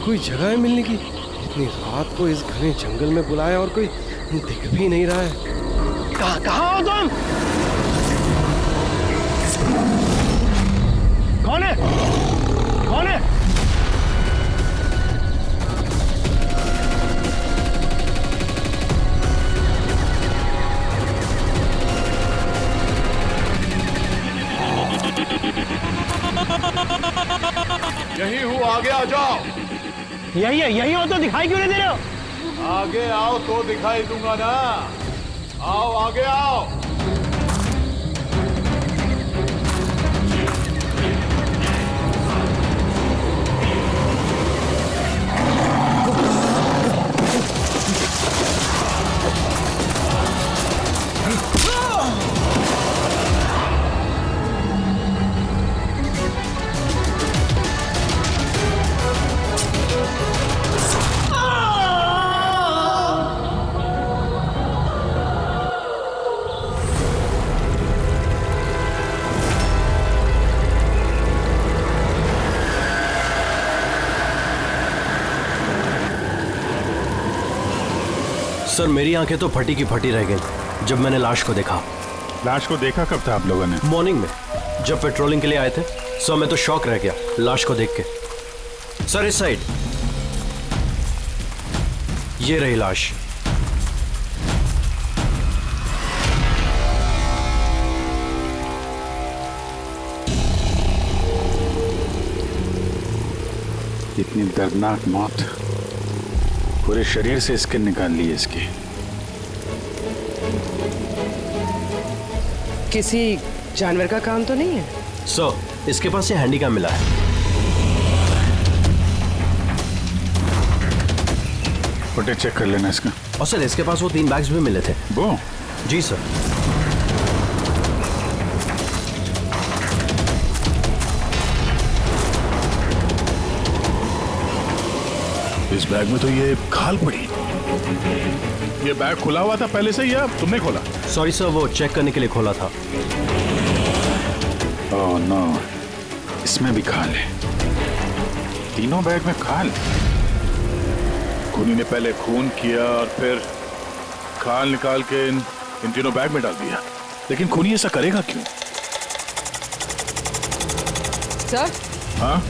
कोई जगह है मिलने की? इतनी रात को इस घने जंगल में बुलाया और कोई दिख भी नहीं रहा है। कहाँ हो तुम? कौन है? कौन है? यही हूँ, आगे आ जाओ। यही है, यही हो तो दिखाई क्यों नहीं दे रहे हो? आगे आओ तो दिखाई दूंगा ना। आओ आगे आओ। सर मेरी आंखें तो फटी की फटी रह गई जब मैंने लाश को देखा। लाश को देखा कब था आप लोगों ने? मॉर्निंग में जब पेट्रोलिंग के लिए आए थे। सर मैं तो शॉक रह गया लाश को देख के। सर इस साइड ये रही लाश। इतनी दर्दनाक मौत, पूरे शरीर से स्किन निकाल ली है इसकी। किसी जानवर का काम तो नहीं है? सर इसके पास ये हैंडीकैम मिला है। फुटेज चेक कर लेना इसका। और सर इसके पास वो 3 बैग्स भी मिले थे। वो? जी सर। इस बैग में तो ये खाल पड़ी। ये बैग खुला हुआ था पहले से या तुमने खोला? सॉरी सर वो चेक करने के लिए खोला था। ओह नो, इसमें भी खाल है। तीनों बैग में खाल। खूनी ने पहले खून किया और फिर खाल निकाल के इन तीनों बैग में डाल दिया। लेकिन खूनी ऐसा करेगा क्यों? सर? हाँ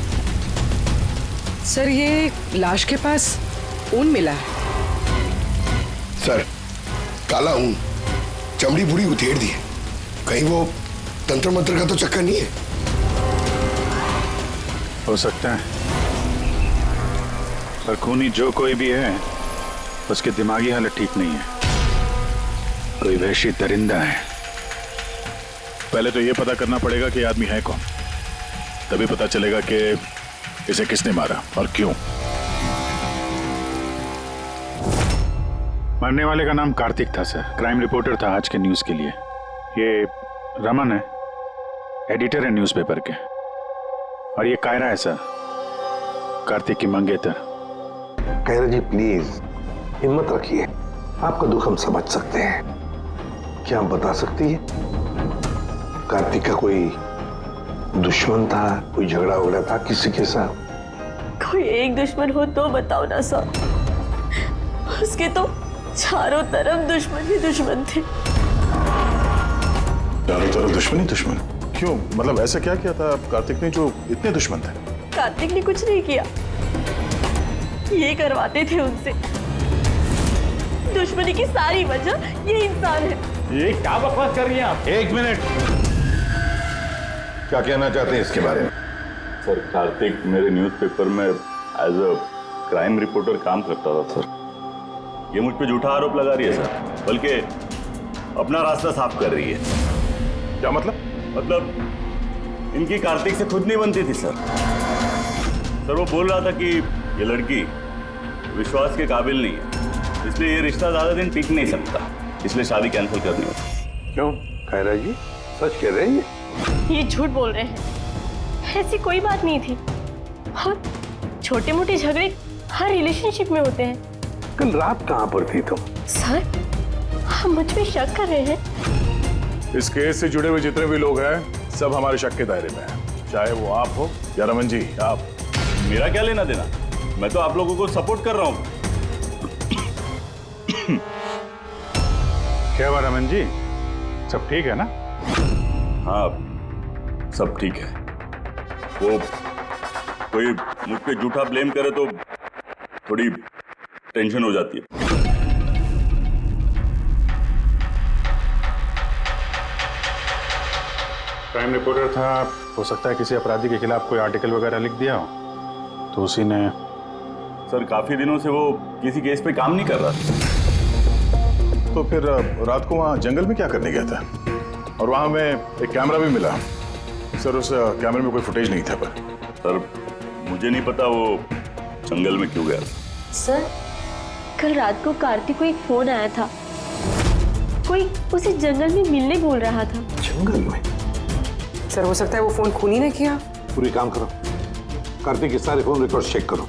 सर ये लाश के पास ऊन मिला है। सर काला ऊन, चमड़ी पूरी उधेड़ दी है। कहीं वो तंत्र मंत्र का तो चक्कर नहीं है? हो सकता है, पर खूनी जो कोई भी है उसकी दिमागी हालत ठीक नहीं है। कोई वहशी दरिंदा है। पहले तो ये पता करना पड़ेगा कि आदमी है कौन, तभी पता चलेगा कि इसे किसने मारा और क्यों। मरने वाले का नाम कार्तिक था सर, क्राइम रिपोर्टर था आज के न्यूज के लिए। ये रमन है, एडिटर है न्यूज़पेपर के। और ये कायरा है सर, कार्तिक की मंगेतर। कायरा जी प्लीज हिम्मत रखिए, आपका दुख हम समझ सकते हैं। क्या आप बता सकती है कार्तिक का कोई दुश्मन था, कोई झगड़ा वगड़ा था किसी के साथ? कोई एक दुश्मन हो तो बताओ ना सर। उसके तो चारों तरफ दुश्मन ही दुश्मन थे। चारों तरफ दुश्मन ही दुश्मन? क्यों, मतलब ऐसा क्या किया था कार्तिक ने जो इतने दुश्मन थे? कार्तिक ने कुछ नहीं किया, ये करवाते थे उनसे। दुश्मनी की सारी वजह ये इंसान है। ये क्या बकवास कर रही हैं आप? एक मिनट, क्या कहना चाहते हैं इसके बारे में? सर कार्तिक मेरे न्यूज़पेपर में एज अ क्राइम रिपोर्टर काम करता था सर। ये मुझ पे झूठा आरोप लगा रही है सर, बल्कि अपना रास्ता साफ कर रही है। क्या मतलब? मतलब इनकी कार्तिक से खुद नहीं बनती थी सर। सर वो बोल रहा था कि ये लड़की विश्वास के काबिल नहीं है, इसलिए ये रिश्ता ज्यादा दिन टिक नहीं सकता, इसलिए शादी कैंसिल करनी होती। क्यों कायरा जी, सच कह रहे हैं ये झूठ बोल रहे हैं, ऐसी कोई बात नहीं थी। और छोटे मोटे झगड़े हर रिलेशनशिप में होते हैं। कल रात कहाँ पर थी तुम? सर हम मुझ पे शक कर रहे हैं। इस केस से जुड़े हुए जितने भी लोग हैं सब हमारे शक के दायरे में हैं, चाहे वो आप हो या रमन जी आप। मेरा क्या लेना देना? मैं तो आप लोगों को सपोर्ट कर रहा हूँ। क्या हुआ रमन जी, सब ठीक है ना? हाँ, सब ठीक है। वो कोई मुझ पे झूठा ब्लेम करे तो थोड़ी टेंशन हो जाती है। क्राइम रिपोर्टर था, हो सकता है किसी अपराधी के खिलाफ कोई आर्टिकल वगैरह लिख दिया हो, तो उसी ने। सर, काफी दिनों से वो किसी केस पे काम नहीं कर रहा था। तो फिर रात को वहाँ जंगल में क्या करने गया था? और वहाँ हमें एक कैमरा भी मिला। सर, उस कैमरे में कोई फुटेज नहीं था। पर सर, मुझे नहीं पता वो जंगल में क्यों गया। सर, कल रात को कार्तिक को एक फोन आया था, कोई उसे जंगल में मिलने बोल रहा था। जंगल में? सर, हो सकता है वो फोन खूनी ने किया। पूरी काम करो, कार्तिक के सारे फोन रिकॉर्ड चेक करो।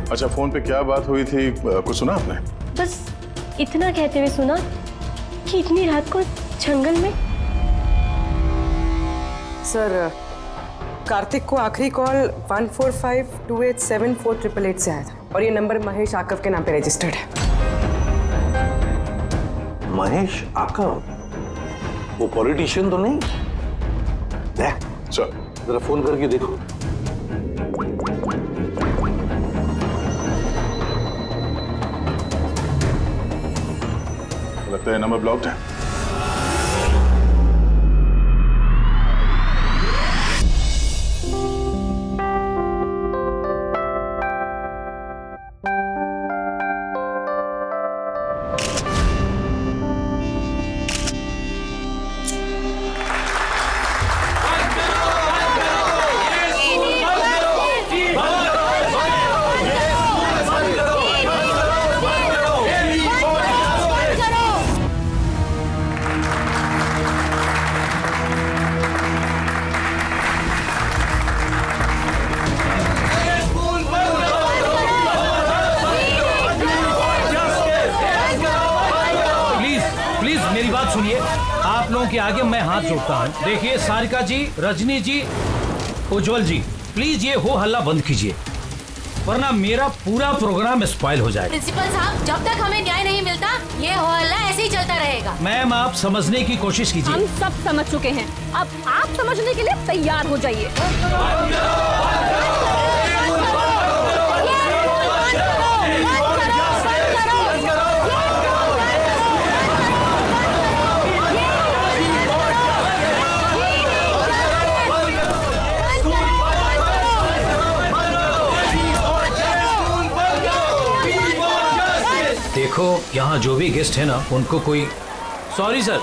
अच्छा, फोन पे क्या बात हुई थी, कुछ सुना आपने? बस इतना कहते हुए सुना कि इतनी रात को जंगल में। सर, कार्तिक को आखिरी कॉल 1452874888 से आया था और ये नंबर महेश आकव के नाम पे रजिस्टर्ड है। महेश आकव? वो पॉलिटिशियन तो नहीं? सर, जरा फोन करके देखो। लगता है नंबर ब्लॉक्ड है। मेरी बात सुनिए, आप लोगों के आगे मैं हाथ जोड़ता हूँ। देखिए सारिका जी, रजनी जी, उज्जवल जी, प्लीज ये हो हल्ला बंद कीजिए, वरना मेरा पूरा प्रोग्राम स्पॉइल हो जाएगा। प्रिंसिपल साहब, जब तक हमें न्याय नहीं मिलता ये हो हल्ला ऐसे ही चलता रहेगा। मैम, आप समझने की कोशिश कीजिए। हम सब समझ चुके हैं, अब आप समझने के लिए तैयार हो जाइए। देखो, यहाँ जो भी गेस्ट है ना, उनको कोई। सॉरी सर,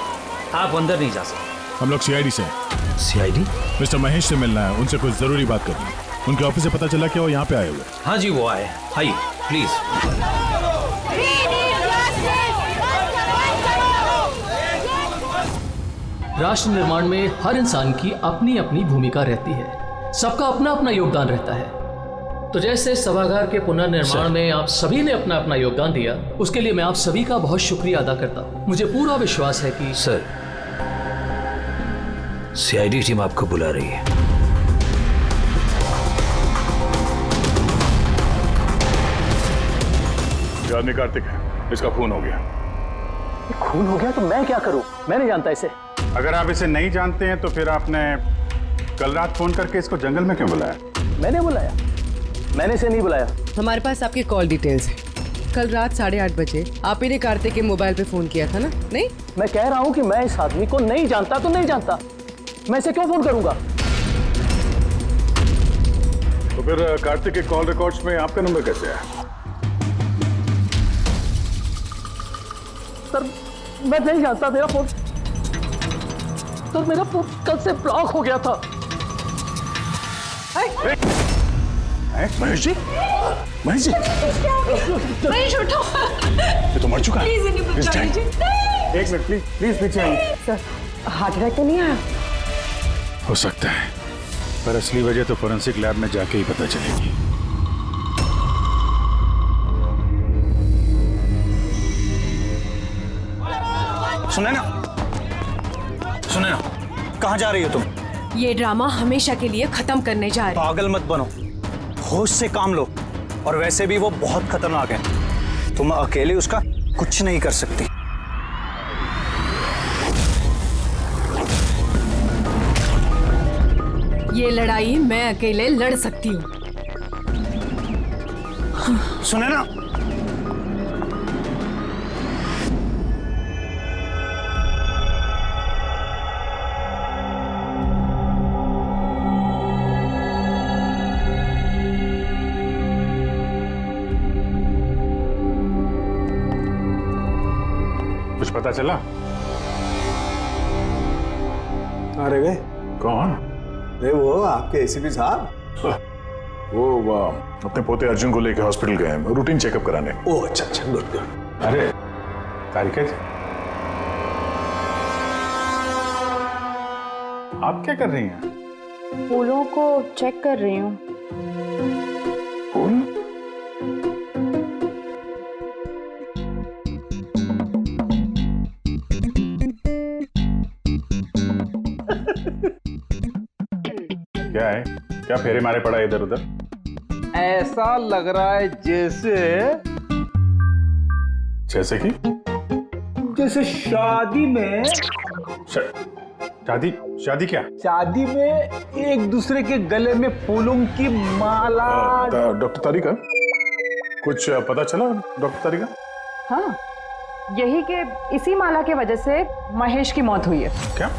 आप अंदर नहीं जा सकते। हम लोग सीआईडी से हैं। सीआईडी? मिस्टर महेश से मिलना है, उनसे कुछ जरूरी बात करनी है। उनके ऑफिस से पता चला कि वो यहाँ पे आए हुए। हाँ जी, वो आए। आइए प्लीज। राष्ट्र निर्माण में हर इंसान की अपनी अपनी भूमिका रहती है, सबका अपना अपना योगदान रहता है। तो जैसे सभागार के पुनर्निर्माण में आप सभी ने अपना अपना योगदान दिया, उसके लिए मैं आप सभी का बहुत शुक्रिया अदा करता हूँ। मुझे पूरा विश्वास है कि सर, सीआईडी टीम आपको बुला रही है। ये आदमी कार्तिक है, इसका खून हो गया। खून हो गया तो मैं क्या करूं? मैं नहीं जानता इसे। अगर आप इसे नहीं जानते हैं तो फिर आपने कल रात फोन करके इसको जंगल में क्यों बुलाया? मैंने बुलाया? मैंने इसे नहीं बुलाया। हमारे पास आपकी कॉल डिटेल्स है। कल रात 8:30 बजे आप ही ने कार्तिक के मोबाइल पे फोन किया था ना? नहीं, मैं कह रहा हूं कि मैं इस आदमी को नहीं जानता तो नहीं जानता, मैं इसे क्यों फोन करूंगा? तो फिर कार्तिक के कॉल रिकॉर्ड्स में आपका नंबर कैसे आया? सर, मैं नहीं जानता। मेरा फोन कल से ब्लॉक हो गया था। महेश जी, महेश जी, महेश उठो। ये तो मर चुका है। प्लीज इन्हें बचा लीजिए। एक मिनट प्लीज, प्लीज पीछे आइए। सर, हार्ट अटैक तो नहीं आया? हो सकता है, पर असली वजह तो फोरेंसिक लैब में जाके ही पता चलेगी। सुने ना, कहाँ जा रही हो तुम? ये ड्रामा हमेशा के लिए खत्म करने जा रहे। पागल मत बनो। होश से काम लो। और वैसे भी वो बहुत खतरनाक है, तुम अकेले उसका कुछ नहीं कर सकती। ये लड़ाई मैं अकेले लड़ सकती हूँ। सुने ना, कुछ पता चला? अरे गए कौन? अरे वो आपके एसीपी साहब। वो अपने पोते अर्जुन को लेकर हॉस्पिटल गए हैं रूटीन चेकअप कराने। ओह अच्छा अच्छा, गुड गुड। अरे तारिका जी, आप क्या कर रही हैं? फूलों को चेक कर रही हूँ। फूल? क्या है? क्या फेरे मारे पड़ा इधर उधर? ऐसा लग रहा है जैसे कि जैसे शादी में शादी क्या? शादी में एक दूसरे के गले में फूलों की माला। डॉक्टर तारिका, कुछ पता चला डॉक्टर तारिका? हाँ, यही कि इसी माला के वजह से महेश की मौत हुई है। क्या?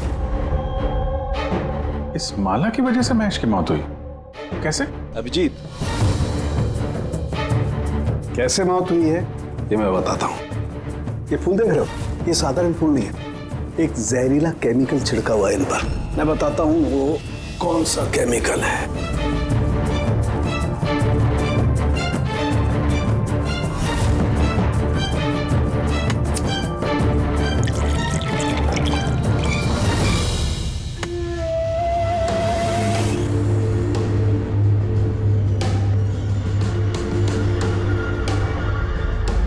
इस माला की वजह से महेश की मौत हुई? कैसे? अभिजीत, कैसे मौत हुई है ये मैं बताता हूँ। ये फूल देख रहे हो, ये साधारण फूल नहीं है, एक जहरीला केमिकल छिड़का हुआ है इन पर। मैं बताता हूँ वो कौन सा केमिकल है।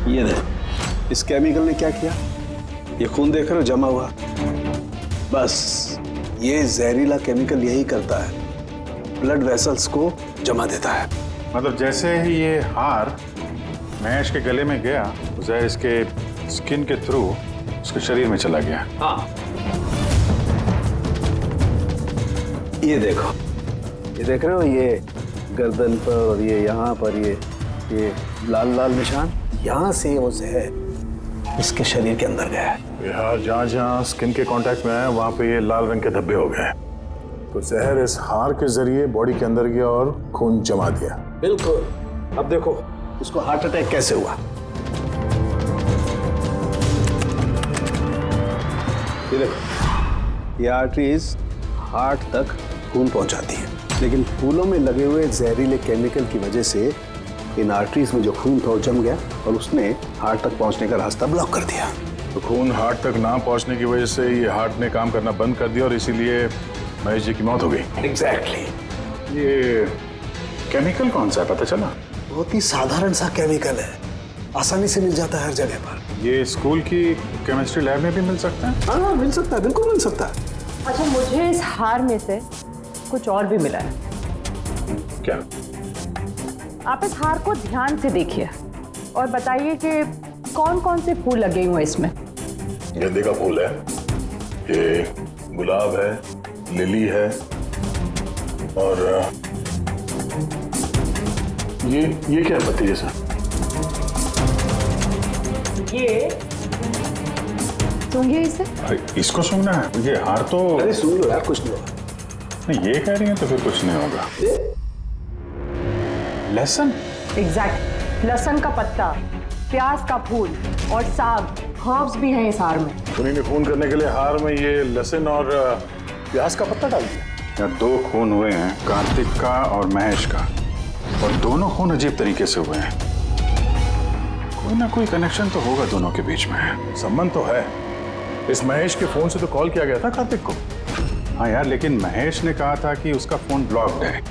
ये देख, इस केमिकल ने क्या किया, ये खून देख रहे हो जमा हुआ, बस ये जहरीला केमिकल यही करता है, ब्लड वेसल्स को जमा देता है। मतलब जैसे ही ये हार महेश के गले में गया, तो जहर इसके स्किन के थ्रू उसके शरीर में चला गया। हाँ, ये देखो, ये देख रहे हो, ये गर्दन पर और ये यहाँ पर ये लाल लाल निशान, यहाँ से वो जहर इसके शरीर के अंदर गया है। यार जहाँ जहाँ स्किन के कांटेक्ट में आया वहाँ पे ये लाल रंग के धब्बे हो गए, तो जहर इस हार के जरिए बॉडी के अंदर गया और खून जमा दिया। बिल्कुल। अब देखो इसको हार्ट अटैक कैसे हुआ। ये देखो, ये आर्टरीज हार्ट तक खून पहुंचाती है, लेकिन फूलों में लगे हुए जहरीले केमिकल की वजह से इन आर्टरीज में जो खून था वो जम गया और उसने हार्ट तक पहुंचने का रास्ता ब्लॉक कर दिया। तो खून हार्ट तक ना पहुंचने की वजह से ये हार्ट ने काम करना बंद कर दिया और इसीलिए महेश जी की मौत हो गई। एग्जैक्टली। ये केमिकल कौन सा है पता चला? बहुत ही साधारण सा केमिकल है, आसानी से मिल जाता है हर जगह पर। ये स्कूल की केमिस्ट्री लैब में भी मिल सकता है? हाँ मिल सकता है, बिल्कुल मिल सकता है। अच्छा, मुझे इस हार में से कुछ और भी मिला है। क्या? आप इस हार को ध्यान से देखिए और बताइए कि कौन कौन से फूल लगे हुए हैं इसमें। गेंदे का फूल है, ये गुलाब है, लिली है, और ये क्या पत्ती जैसा? ये सूंघिए इसे। इसको सूंघना है? ये हार तो अरे सूंघ लो यार, कुछ नहीं होगा। नहीं, ये कह रही है तो फिर कुछ नहीं होगा। लहसुन? एग्जैक्ट, लहसुन का पत्ता, प्याज का फूल और साग, हर्ब्स भी हैं इस हार में। उन्हीं ने खून करने के लिए हार में ये लहसुन और प्याज का पत्ता डाल दिया। यहाँ 2 खून हुए हैं, कार्तिक का और महेश का, और दोनों खून अजीब तरीके से हुए हैं। कोई ना कोई कनेक्शन तो होगा दोनों के बीच में, संबंध तो है। इस महेश के फोन से तो कॉल किया गया था कार्तिक को। हाँ यार, लेकिन महेश ने कहा था कि उसका फोन ब्लॉक्ड है,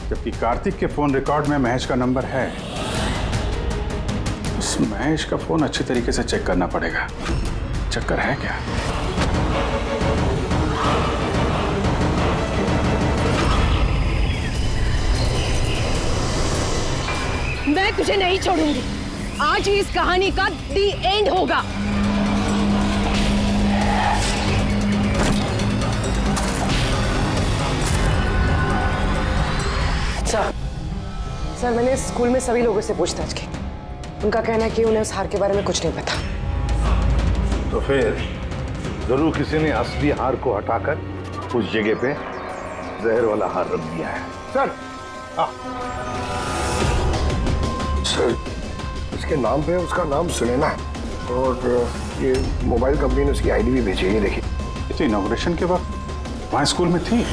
जबकि कार्तिक के फोन रिकॉर्ड में महेश का नंबर है। इस महेश का फोन अच्छी तरीके से चेक करना पड़ेगा, चक्कर है क्या? मैं तुझे नहीं छोड़ूंगी। आज ही इस कहानी का दी एंड होगा। सर, मैंने स्कूल में सभी लोगों से पूछताछ की। उनका कहना है कि उन्हें उस हार के बारे में कुछ नहीं पता। तो फिर जरूर किसी ने असली हार को हटाकर उस जगह पे जहर वाला हार रख दिया है। सर, सर, इसके नाम पे उसका नाम सुनैना है और ये मोबाइल कंपनी ने उसकी आईडी भी भेजी है। ये देखिए। तो इनॉग्रेशन के वक्त वहाँ स्कूल में थी,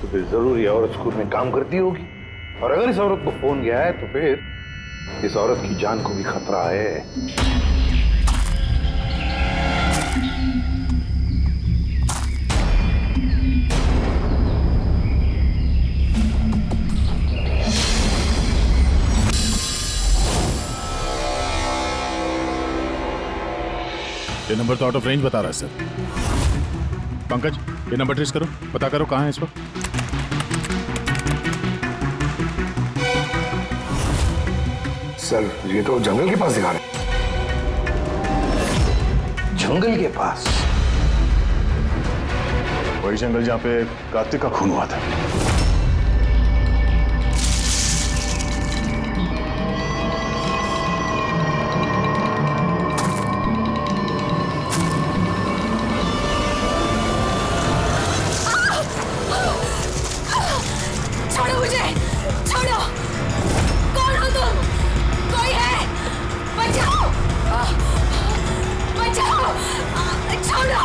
तो फिर जरूर ये औरत स्कूल में काम करती होगी। और अगर इस औरत को फोन गया है तो फिर इस औरत की जान को भी खतरा है। ये नंबर तो आउट ऑफ रेंज बता रहा है सर। पंकज, ये नंबर ट्रेस करो, पता करो कहाँ है इस वक्त। सर, ये तो जंगल के पास दिखा रहे। जंगल के पास? वही जंगल जहाँ पे कार्तिक का खून हुआ था। छोड़ो मुझे, छोड़ो। कौन हो तुम? कोई है? बचाओ, बचाओ, छोड़ो।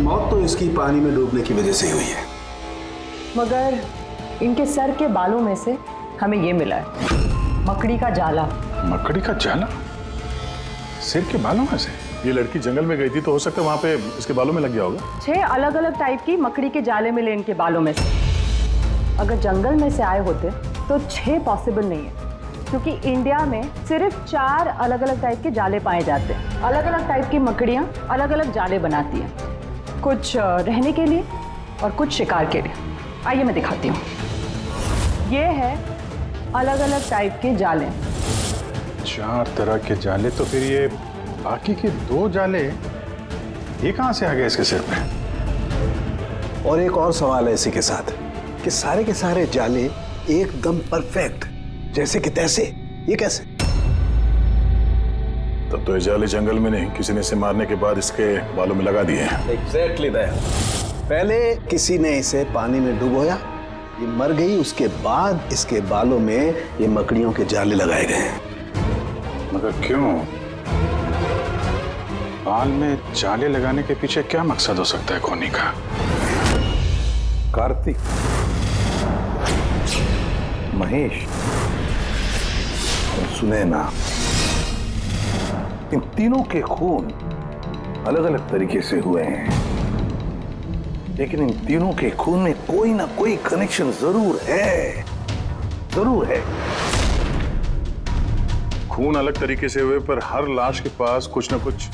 मौत तो इसकी पानी में डूबने की वजह से हुई है। मगर इनके सर के बालों में से हमें ये मिला है, मकड़ी का जाला। मकड़ी का जाला? सिर के बालों में से? ये लड़की जंगल में गई थी तो हो सकता है वहां पे इसके बालों में लग गया होगा। 6 अलग अलग टाइप की मकड़ी के जाले मिले इनके बालों में से। अगर जंगल में से आए होते तो 6 पॉसिबल नहीं है, क्योंकि इंडिया में सिर्फ 4 अलग अलग टाइप के जाले पाए जाते हैं। अलग अलग टाइप की मकड़ियाँ अलग अलग जाले बनाती हैं, कुछ रहने के लिए और कुछ शिकार के लिए। आइए मैं दिखाती हूँ। ये है अलग अलग टाइप के जाले। 4 तरह के जाले? तो फिर ये बाकी के 2 जाले ये कहाँ से आ गए इसके सिर पे? और एक और सवाल है इसी के साथ कि सारे के सारे जाले एकदम परफेक्ट जैसे कि तैसे, ये कैसे? तब तो ये जाले जंगल में नहीं, किसी ने इसे मारने के बाद इसके बालों में लगा दिए हैं। Exactly that. पहले किसी ने इसे पानी में डुबोया, ये मर गई, उसके बाद इसके बालों में ये मकड़ियों के जाले लगाए गए हैं। मगर क्यों? बाल में जाले लगाने के पीछे क्या मकसद हो सकता है खोनी का? कार्तिक, महेश और सुनैना, इन तीनों के खून अलग अलग तरीके से हुए हैं, लेकिन इन तीनों के खून में कोई ना कोई कनेक्शन जरूर है, जरूर है। खून अलग तरीके से हुए पर हर लाश के पास कुछ ना कुछ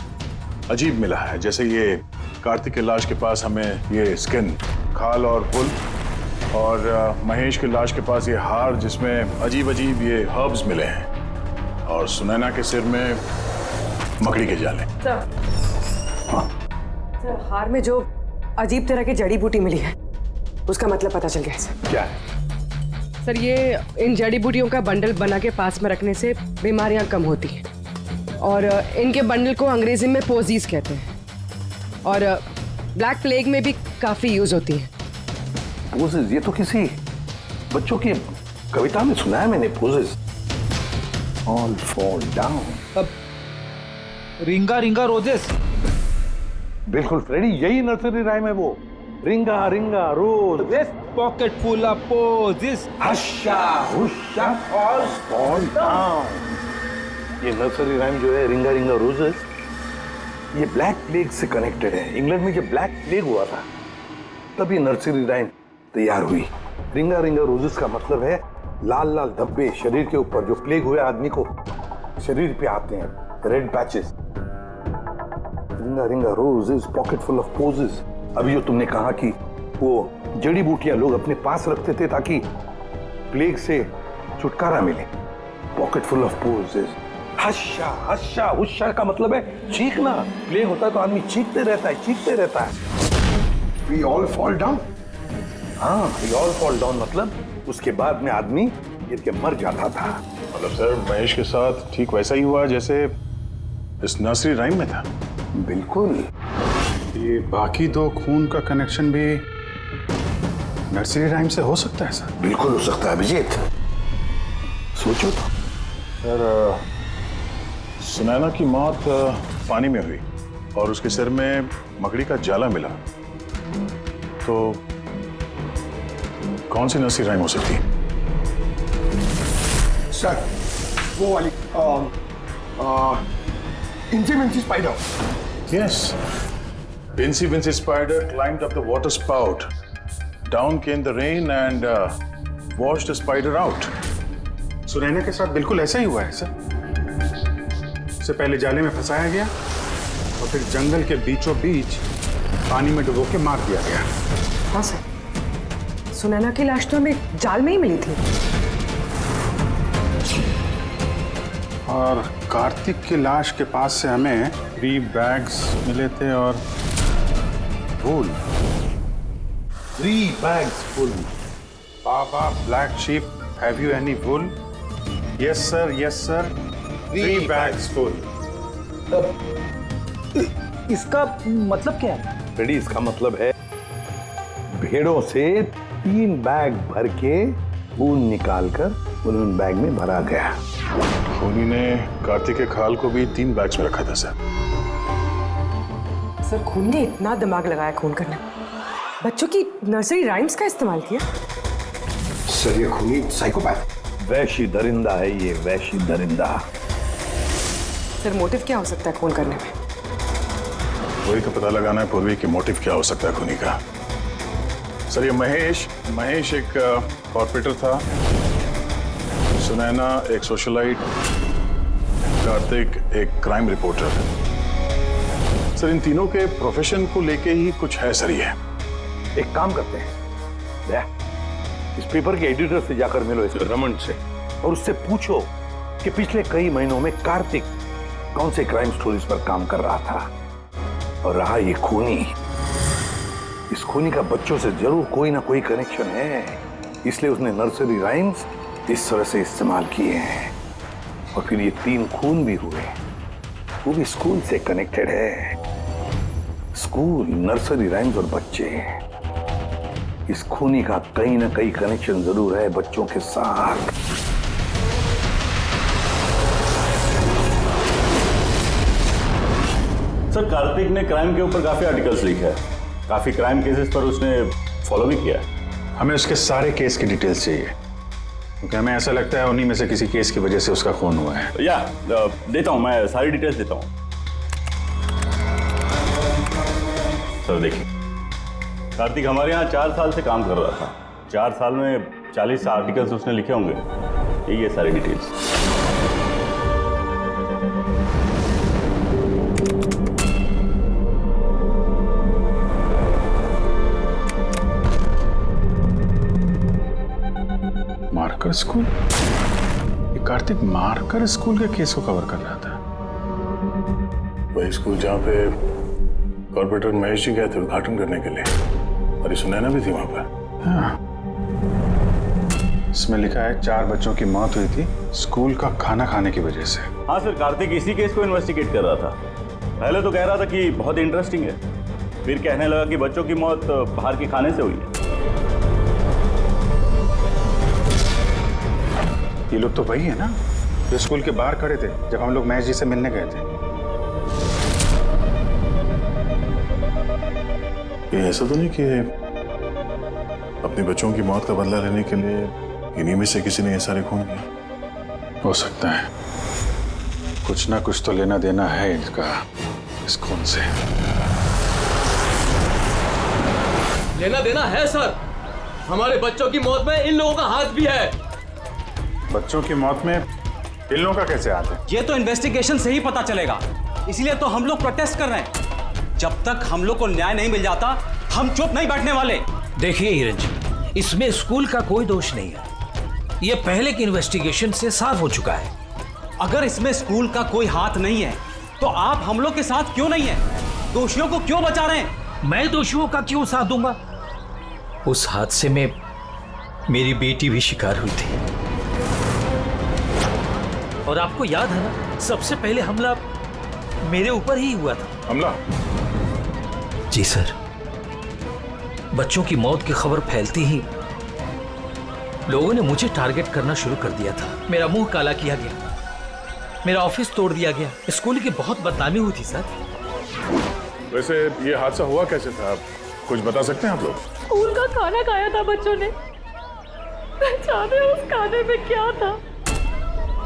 अजीब मिला है। जैसे ये कार्तिक के लाश के पास हमें ये स्किन, खाल और पुल, और महेश की लाश के पास ये हार जिसमें अजीब अजीब ये हर्ब्स मिले हैं, और सुनैना के सिर में मकड़ी के जाले। सर, हार में जो अजीब तरह की जड़ी बूटी मिली है उसका मतलब पता चल गया है सर। क्या है? सर, ये इन जड़ी बूटियों का बंडल बना के पास में रखने से बीमारियां कम होती हैं, और इनके बंडल को अंग्रेजी में पोजीज कहते हैं, और ब्लैक प्लेग में भी काफ़ी यूज होती हैं। ये तो किसी बच्चों की कविता में सुना है मैंने, पोजेस ऑल फॉल डाउन। अब रिंगा रिंगा रोजेस। बिल्कुल फ्रेडी, यही नर्सरी राइम है वो। Ring a ring a rose, pocket full of posies, husha husha all fall down. ये नर्सरी राइम जो है रिंगा रिंगा रोजेस, ये ब्लैक प्लेग से कनेक्टेड है। इंग्लैंड में जब ब्लैक प्लेग हुआ था तब ये नर्सरी राइम तैयार हुई। रिंगा रिंगा रोजेस का मतलब है लाल लाल धब्बे शरीर के ऊपर जो प्लेग हुए आदमी को शरीर पे आते हैं, red patches. Ring a ring a roses pocket full of posies. अभी जो तुमने कहा कि वो जड़ी बूटियां लोग अपने पास रखते थे ताकि प्लेग से छुटकारा मिले। Pocket full of posies. Husha husha husha का मतलब है चीखना। प्लेग होता है तो आदमी चीखते रहता है, चीखते रहता है। We all fall down। हाँ, we all fall down मतलब उसके बाद में आदमी गिर के मर जाता था। मतलब सर महेश के साथ ठीक वैसा ही हुआ जैसे इस नर्सरी राइम में था। बिल्कुल। ये बाकी दो खून का कनेक्शन भी नर्सरी राइम से हो सकता है सर? बिल्कुल हो सकता है अभिजीत, सोचो तो। सर सुनैना की मौत पानी में हुई और उसके सिर में मकड़ी का जाला मिला, तो कौन सी नर्सरी राइम हो सकती है? सर वो वाली इंची Vinci spider. Yes. Incy Wincy Spider climbed up the water spout. Down came the rain and washed the spider out. Sunaina के साथ बिल्कुल ऐसा ही हुआ है सर। उसे पहले जाले में फंसाया गया और फिर जंगल के बीचों बीच पानी में डुबो के मार दिया गया। हाँ सर, सुनैना की लाश तो हमें जाल में ही मिली थी। और कार्तिक की लाश के पास से हमें 3 बैग्स मिले थे और full. 3 bags full। Baa baa black sheep, have you any wool? Yes sir, yes sir. 3 bags full। इसका मतलब क्या है? रेडी, इसका मतलब है भेड़ों से 3 बैग भर के खून निकालकर उन बैग में भरा गया। खूनी ने कार्तिक के खाल को भी 3 बैग्स में रखा था सर। सर खून ने इतना दिमाग लगाया खून करने, बच्चों की नर्सरी राइम्स का इस्तेमाल किया। सर ये खूनी साइकोपैथ, वैशी दरिंदा है ये, वैशी दरिंदा। सर मोटिव क्या हो सकता है खून करने में? वही तो पता लगाना है पूर्वी कि मोटिव क्या हो सकता है खूनी का। सर ये महेश एक कॉर्पोरेटर था, सुनैना एक सोशलाइट, कार्तिक एक क्राइम रिपोर्टर। सर इन तीनों के प्रोफेशन को लेके ही कुछ है सर। ये एक काम करते हैं, इस पेपर के एडिटर से जाकर मिलो, इस रमन से, और उससे पूछो कि पिछले कई महीनों में कार्तिक कौन से क्राइम स्टोरीज पर काम कर रहा था। और रहा ये खूनी, इस खूनी का बच्चों से जरूर कोई ना कोई कनेक्शन है, इसलिए उसने नर्सरी राइम्स इस तरह से इस्तेमाल किए हैं। और फिर ये 3 खून भी हुए, वो भी स्कूल से कनेक्टेड है। स्कूल, नर्सरी राइम्स और बच्चे, इस खूनी का कहीं ना कहीं कनेक्शन जरूर है बच्चों के साथ। सर कार्तिक ने क्राइम के ऊपर काफी आर्टिकल्स लिखे हैं, काफी क्राइम केसेस पर उसने फॉलो भी किया है। हमें उसके सारे केस की डिटेल्स चाहिए, क्योंकि हमें ऐसा लगता है उन्हीं में से किसी केस की वजह से उसका खून हुआ है। या देता हूं, मैं सारी डिटेल्स देता हूं। सर देखिए, कार्तिक हमारे यहाँ 4 साल से काम कर रहा था। 4 साल में 40 आर्टिकल्स उसने लिखे होंगे। यही है सारी डिटेल्स। Marker school? ये कार्तिक मार्कर स्कूल के केस को कवर कर रहा था। वही स्कूल जहाँ पे कॉर्पोरेटर महेश जी गए थे उद्घाटन करने के लिए, और ये सुनैना भी थी वहां पर। हाँ। इसमें लिखा है 4 बच्चों की मौत हुई थी स्कूल का खाना खाने की वजह से। हाँ सर, कार्तिक इसी केस को इन्वेस्टिगेट कर रहा था। पहले तो कह रहा था कि बहुत इंटरेस्टिंग है, फिर कहने लगा कि बच्चों की मौत बाहर के खाने से हुई है। ये लोग तो वही है ना जो स्कूल के बाहर खड़े थे जब हम लोग महेश जी से मिलने गए थे। ये ऐसा तो नहीं कि अपने बच्चों की मौत का बदला लेने के लिए इन्हीं में से किसी ने ये सारे खून किया? हो सकता है, कुछ ना कुछ तो लेना देना है इनका इस खून से। लेना देना है सर। हमारे बच्चों की मौत में इन लोगों का हाथ भी है। बच्चों की मौत में इन लोगों का कैसे हाथ है? ये तो इन्वेस्टिगेशन से ही पता चलेगा, इसलिए तो हम लोग प्रोटेस्ट कर रहे हैं। जब तक हम लोग को न्याय नहीं मिल जाता हम चुप नहीं बैठने वाले। देखिए हिरन जी, इसमें स्कूल का कोई दोष नहीं है, ये पहले की इन्वेस्टिगेशन से साफ हो चुका है। अगर इसमें स्कूल का कोई हाथ नहीं है तो आप हम लोग के साथ क्यों नहीं है? दोषियों को क्यों बचा रहे हैं? मैं दोषियों का क्यों साथ दूंगा? उस हादसे में मेरी बेटी भी शिकार हुई थी और आपको याद है ना, सबसे पहले हमला मेरे ऊपर ही हुआ था। हमला? जी सर। बच्चों की मौत की खबर फैलती ही लोगों ने मुझे टारगेट करना शुरू कर दिया था। मेरा मुंह काला किया गया, मेरा ऑफिस तोड़ दिया गया, स्कूल की बहुत बदनामी हुई थी सर। वैसे ये हादसा हुआ कैसे था, कुछ बता सकते हैं आप लोग? स्कूल का खाना खाया था बच्चों ने, जाने उस खाने में क्या था।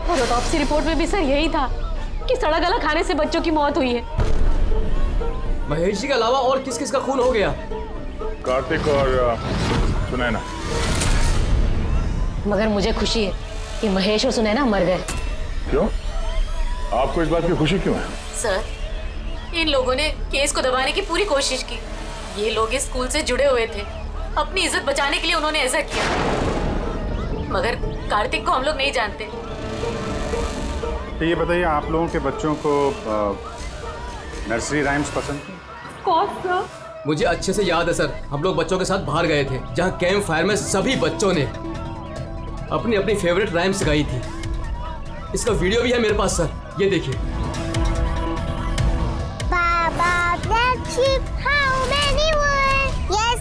और ऑटोप्सी रिपोर्ट में भी सर यही था कि सड़ा गला खाने से बच्चों की मौत हुई है। महेश जी के अलावा और किस किस का खून हो गया? कार्तिक और सुनैना। मगर मुझे खुशी है कि महेश और सुनैना मर गए। क्यों? आपको इस बात की खुशी क्यों है? सर, इन लोगों ने केस को दबाने की पूरी कोशिश की। ये लोग इस स्कूल से जुड़े हुए थे, अपनी इज्जत बचाने के लिए उन्होंने ऐसा किया। मगर कार्तिक को हम लोग नहीं जानते। तो ये बताइए, आप लोगों के बच्चों को नर्सरी राइम्स पसंद थी? कौन सा? मुझे अच्छे से याद है सर, हम लोग बच्चों के साथ बाहर गए थे जहाँ कैंप फायर में सभी बच्चों ने अपनी अपनी फेवरेट राइम्स गाई थी। इसका वीडियो भी है मेरे पास सर, ये देखिए। Baba, black sheep, how many were? Yes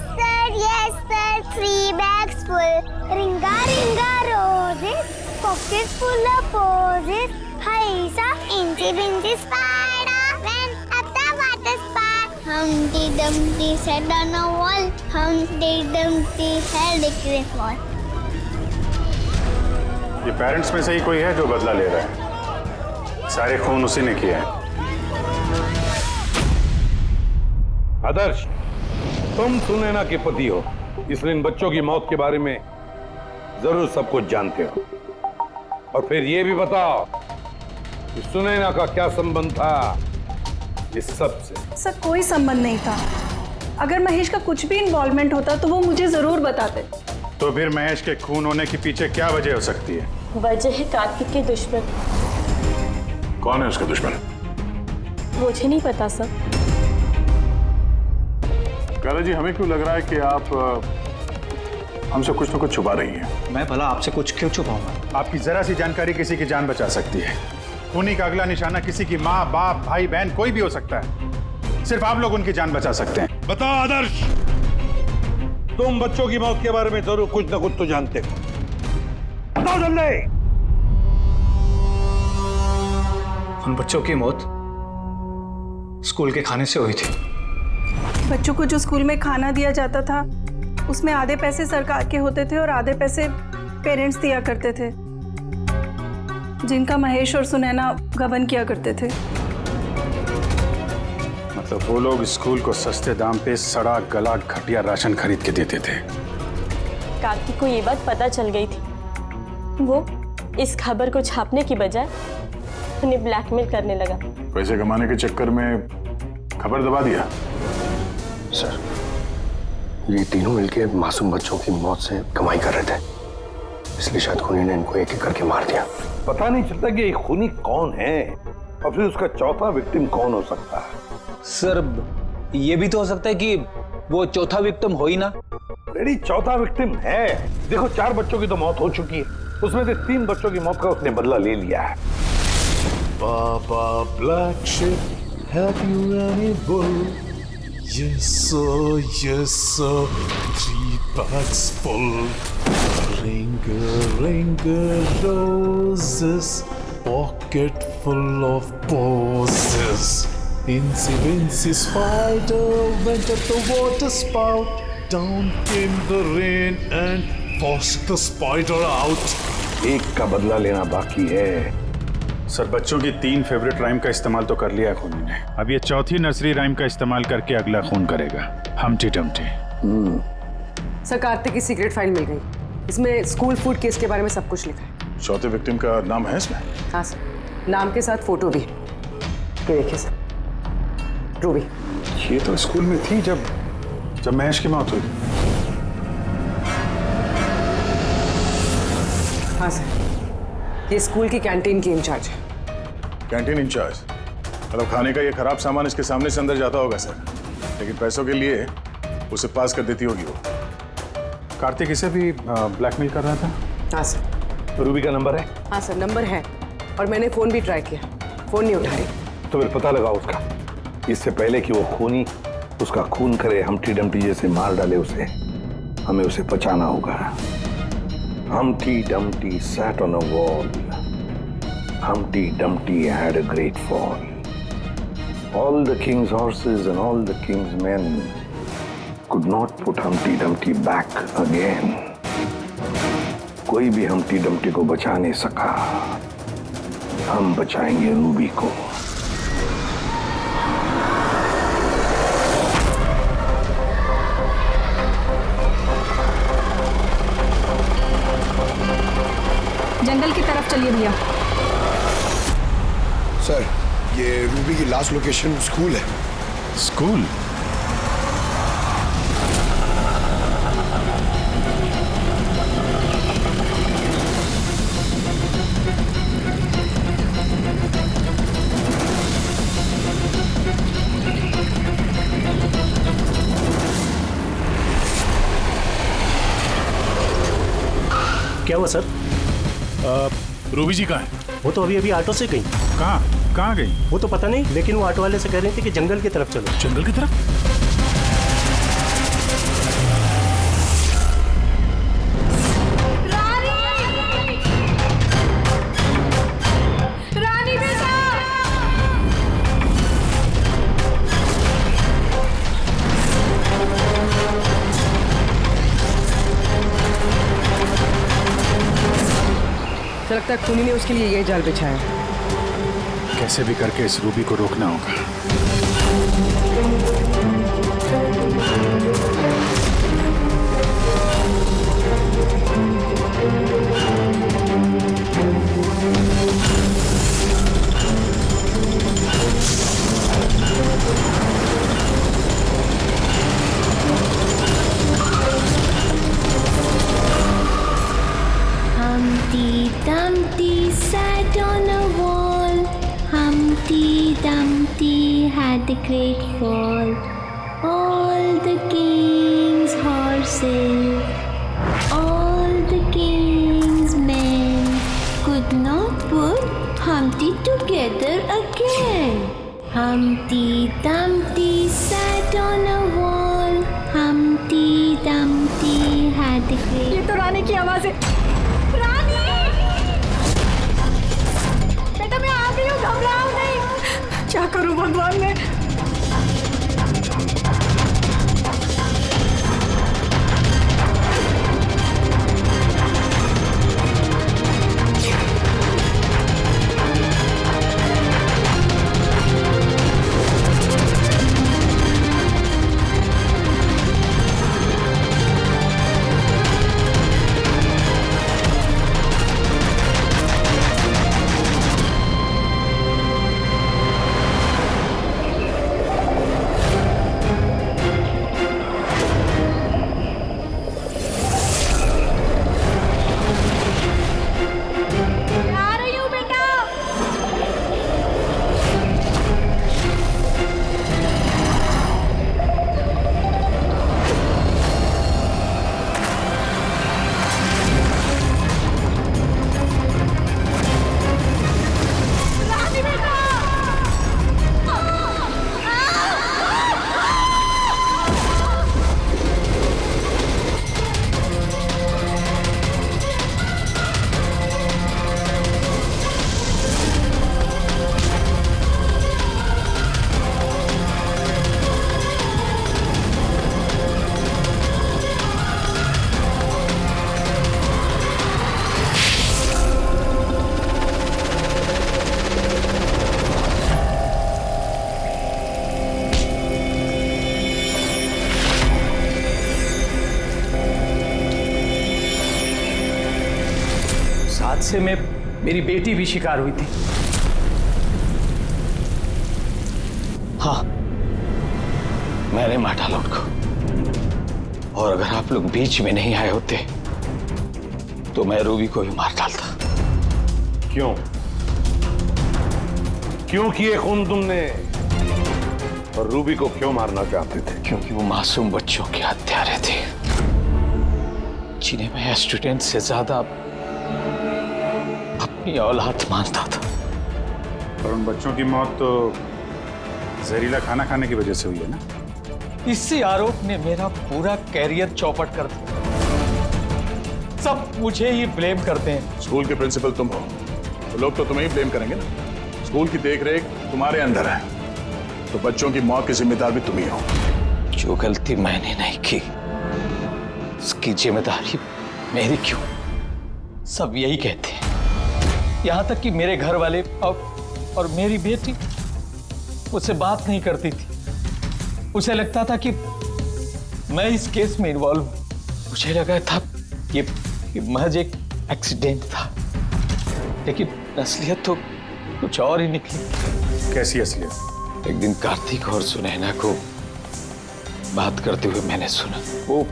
sir, 3 bags full. Ringa, ringa, roses, pockets full of posies. Haisa, incy, bincy, spider, went up the water spout. Humpty Dumpty sat on a wall. Humpty Dumpty held a great wall. ये parents में से ही कोई है जो बदला ले रहा है? सारे खून उसी ने किया है। आदर्श, तुम सुनैना के पति हो, इसलिए इन बच्चों की मौत के बारे में जरूर सब कुछ जानते हो। और फिर ये भी बताओ कि सुनैना का क्या संबंध था इस सब से? सर, कोई संबंध नहीं था। अगर महेश का कुछ भी इन्वॉल्वमेंट होता तो वो मुझे जरूर बताते। तो फिर महेश के खून होने के पीछे क्या वजह हो सकती है? वजह है कार्तिक के दुश्मन। कौन है उसका दुश्मन? मुझे नहीं पता सर। काला जी, हमें क्यों लग रहा है कि आप हमसे कुछ न कुछ छुपा रही हैं? मैं भला आपसे कुछ क्यों छुपाऊंगा? आपकी जरा सी जानकारी किसी की जान बचा सकती है। खूनी का अगला निशाना किसी की माँ, बाप, भाई, बहन कोई भी हो सकता है। सिर्फ आप लोग उनकी जान बचा सकते हैं। बताओ आदर्श, तुम बच्चों की मौत के बारे में जरूर कुछ न कुछ तो जानते हो। बताओ जल्दी। उन बच्चों की मौत स्कूल के खाने से हुई थी। बच्चों को जो स्कूल में खाना दिया जाता था उसमें आधे पैसे सरकार के होते थे और आधे पैसे पेरेंट्स दिया करते थे, जिनका महेश और सुनैना गबन किया करते थे। मतलब वो लोग स्कूल को सस्ते दाम पे सड़ा गला घटिया राशन खरीद के देते थे। कार्तिक को ये बात पता चल गई थी। वो इस खबर को छापने की बजाय उन्हें ब्लैकमेल करने लगा। पैसे कमाने के चक्कर में खबर दबा दिया। सर, ये तीनों मिलके मासूम बच्चों की मौत से कमाई कर रहे थे, इसलिए शायद खूनी ने इनको एक एक करके मार दिया। पता नहीं चलता कि ये खूनी कौन है और फिर उसका चौथा विक्टिम कौन हो सकता है। सर, ये भी तो हो सकता है कि वो चौथा विक्टिम हो ही ना। रेडी, चौथा विक्टिम है। देखो, 4 बच्चों की तो मौत हो चुकी है, उसमें से 3 बच्चों की मौत का उसने बदला ले लिया है। Baba, black sheep, have you any wool? Yes, sir. 3 bags full. Ring roses, pocket full of posies. Incy spider went up the water spout. Down came the rain and forced the spider out. एक का बदला लेना बाकी है। Sir, बच्चों की 3 favourite rhyme का इस्तेमाल तो कर लिया खूनी ने। अब ये चौथी नर्सरी राइम का इस्तेमाल करके अगला खून करेगा, हमटी डमटी। सर, कार्तिक की सीक्रेट फाइल मिल गई। इसमें स्कूल फूड केस के बारे में सब कुछ लिखा है। चौथे विक्टिम का नाम है इसमें? हाँ सर, नाम के साथ फोटो भी। ये देखिए सर, रूबी। ये तो स्कूल में थी जब महेश की मौत हुई। हाँ सर, ये स्कूल की कैंटीन की इंचार्ज है। Canteen incharge? मतलब खाने का ये खराब सामान इसके सामने से अंदर जाता होगा सर, लेकिन पैसों के लिए उसे पास कर देती होगी वो। कार्तिक इसे भी ब्लैकमेल कर रहा था? हाँ सर। रूबी का नंबर है? हाँ सर, नंबर है और मैंने फोन भी ट्राई किया, फोन नहीं उठा रही। तो फिर पता लगाओ उसका, इससे पहले कि वो खूनी उसका खून करे, हमटी डमटी जैसे मार डाले उसे। हमें उसे बचाना होगा। Humpty Dumpty sat on a wall. Humpty Dumpty had a great fall. All the king's horses and all the king's men could not put Humpty Dumpty back again. कोई भी Humpty Dumpty को बचा नहीं सका। हम बचाएंगे रूबी को। जंगल की तरफ चलिए भैया। सर, ये रूबी की लास्ट लोकेशन स्कूल है। स्कूल? क्या हुआ सर? रूबी जी कहाँ है? वो तो अभी ऑटो से गई। कहाँ गई? वो तो पता नहीं, लेकिन वो ऑटो वाले से कह रही थी कि जंगल की तरफ चलो। जंगल की तरफ? लगता है खूनी ने उसके लिए ये जाल बिछाया। कैसे भी करके इस रूबी को रोकना होगा। Humpty Dumpty sat on a wall. Humpty Dumpty had a great fall. All the king's horses, all the king's men could not put Humpty together again. Humpty Dumpty sat on a wall. Humpty Dumpty had a great... ये तो रानी की आवाज है। रानी! बेटा मैं आ गई हूँ, घबराओ नहीं। क्या करूँ भगवान मैं? हादसे में मेरी बेटी भी शिकार हुई थी। हाँ, मैंने मार डाला उनको, और अगर आप लोग बीच में नहीं आए होते तो मैं रूबी को भी मार डालता। क्यों क्यों किए खून तुमने, और रूबी को क्यों मारना चाहते थे? क्योंकि वो मासूम बच्चों के हत्यारे थे, जिन्हें मैं स्टूडेंट से ज्यादा अपनी औलाद मानता था। और उन बच्चों की मौत तो जहरीला खाना खाने की वजह से हुई है ना? इसी आरोप ने मेरा पूरा कैरियर चौपट कर दिया। सब मुझे ही ब्लेम करते हैं। स्कूल के प्रिंसिपल तुम हो तो लोग तो तुम्हें ही ब्लेम करेंगे ना। स्कूल की देखरेख तुम्हारे अंदर है, तो बच्चों की मौत की जिम्मेदार भी तुम ही हो। जो गलती मैंने नहीं की उसकी जिम्मेदारी मेरी क्यों? सब यही कहते हैं, यहां तक कि मेरे घर वाले और मेरी बेटी मुझसे बात नहीं करती थी। उसे लगता था कि मैं इस केस में इन्वॉल्व हूं। मुझे लगा था ये महज एक एक्सीडेंट था, लेकिन असलियत तो कुछ और ही निकली। कैसी असलियत? एक दिन कार्तिक और सुनैना को बात करते हुए मैंने सुना। वो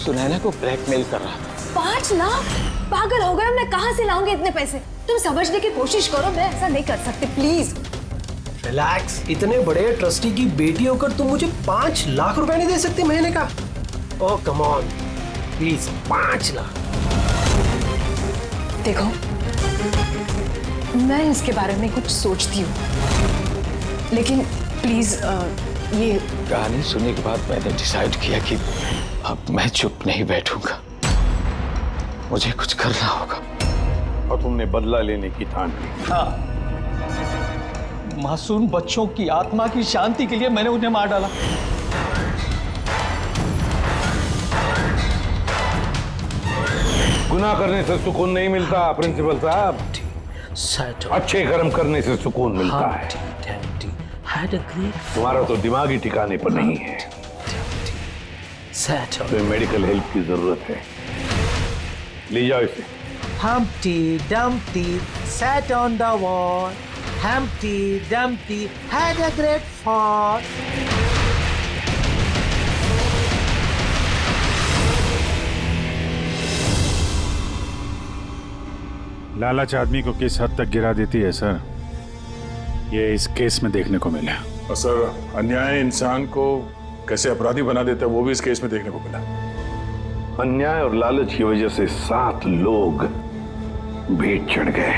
सुनैना को ब्लैकमेल कर रहा था। 5 लाख? पागल हो गए, मैं कहां से लाऊंगी इतने पैसे? तुम समझने की कोशिश करो, मैं ऐसा नहीं कर सकती, प्लीज। रिलैक्स, इतने बड़े ट्रस्टी की बेटी होकर तुम मुझे 5 लाख रुपए नहीं दे सकती महीने का? ओह कम ऑन, प्लीज 5 लाख। देखो, मैं इसके बारे में कुछ सोचती हूँ, लेकिन प्लीज ये कहानी सुनने के बाद मैंने डिसाइड किया कि अब मैं चुप नहीं बैठूंगा, मुझे कुछ करना होगा। और तुमने बदला लेने की ठान ली? हाँ, मासूम बच्चों की आत्मा की शांति के लिए मैंने उन्हें मार डाला। गुनाह करने से सुकून नहीं मिलता प्रिंसिपल साहब, अच्छे कर्म करने से सुकून मिलता है। तुम्हारा तो दिमाग ही ठिकाने पर नहीं है, तो मेडिकल हेल्प की जरूरत है। ले जाओ इसे। Humpty Dumpty sat on the wall. Humpty Dumpty had a great fall. लालच आदमी को किस हद तक गिरा देती है सर, ये इस केस में देखने को मिला। और सर, अन्याय इंसान को कैसे अपराधी बना देता है वो भी इस केस में देखने को मिला। अन्याय और लालच की वजह से 7 लोग भेंट चढ़ गए।